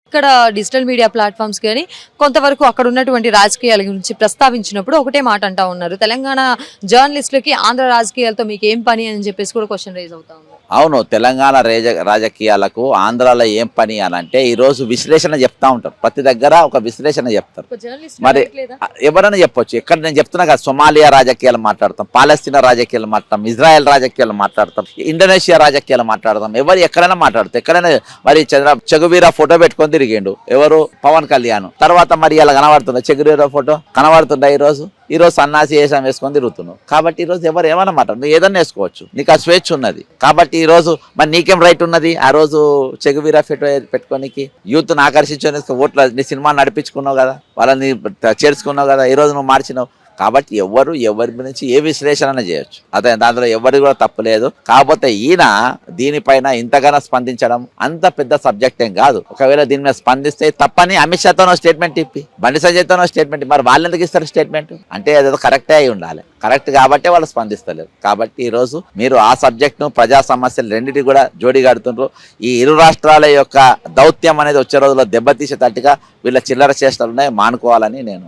ఇక్కడ digital media platforms కానీ కొంతవరకు అక్కడ ఉన్నటువంటి రాజకీయాల గురించి ప్రస్తావించినప్పుడు ఒకటే మాట అంటా ఉన్నారు, తెలంగాణ జర్నలిస్టులకి ఆంధ్ర రాజకీయాలతో మీకు ఏం పని అని చెప్పేసి కూడా క్వశ్చన్ రైజ్ అవుతా ఉంది. అవును, తెలంగాణ రాజకీయాలకు ఆంధ్రాలో ఏం పని అని అంటే ఈరోజు విశ్లేషణ చెప్తా ఉంటారు. ప్రతి దగ్గర ఒక విశ్లేషణ చెప్తారు. మరి ఎవరైనా చెప్పొచ్చు. ఎక్కడ నేను చెప్తున్నా కదా, సొమాలియా రాజకీయాలు మాట్లాడతాం, పాలస్తీనా రాజకీయాలు మాట్లాడతాం, ఇజ్రాయెల్ రాజకీయాలు మాట్లాడతాం, ఇండోనేషియా రాజకీయాలు మాట్లాడతాం. ఎవరు ఎక్కడైనా మాట్లాడతాం. ఎక్కడైనా మరి చెగువీరా ఫోటో పెట్టుకొని తిరిగిండు ఎవరు, పవన్ కళ్యాణ్. తర్వాత మరి ఇలా కనబడుతుందా చెగువీరా ఫోటో కనబడుతుందా? ఈరోజు సన్నాసి వేషం వేసుకొని తిరుగుతున్నావు. కాబట్టి ఈరోజు ఎవరు ఏమైనా మాట్లాడు, నువ్వు ఏదన్నా వేసుకోవచ్చు, నీకు ఆ స్వేచ్ఛ ఉన్నది. కాబట్టి ఈరోజు మరి నీకేం రైట్ ఉన్నది ఆ రోజు చెగువీరా ఫోటో పెట్టుకోనికి? యూత్ను ఆకర్షించడానికి ఓట్ల నీ సినిమా నడిపించుకున్నావు కదా, వాళ్ళని చేర్చుకున్నావు కదా, ఈరోజు నువ్వు మార్చినావు. కాబట్టి ఎవరి గురించి ఏ విశ్లేషణ చేయొచ్చు, అదే దాంట్లో ఎవరి కూడా తప్పులేదు. కాకపోతే ఈయన దీనిపైన ఇంతగానో స్పందించడం అంత పెద్ద సబ్జెక్ట్ ఏం కాదు. ఒకవేళ దీని మీద స్పందిస్తే తప్పని అమిత్ షాతోనో స్టేట్మెంట్ ఇప్పి, బండి సంజయ్తోనో స్టేట్మెంట్, మరి వాళ్ళు ఎందుకు ఇస్తారు స్టేట్మెంట్? అంటే అదేదో కరెక్టే అయి ఉండాలి. కరెక్ట్ కాబట్టే వాళ్ళు స్పందిస్తలేరు. కాబట్టి ఈరోజు మీరు ఆ సబ్జెక్ట్ను, ప్రజా సమస్యలు రెండింటి కూడా జోడిగాడుతుండ్రు. ఈ ఇరు రాష్ట్రాల యొక్క దౌత్యం అనేది వచ్చే రోజుల్లో దెబ్బతీసేటట్టుగా వీళ్ళ చిల్లర చేష్టలున్నాయి, మానుకోవాలని నేను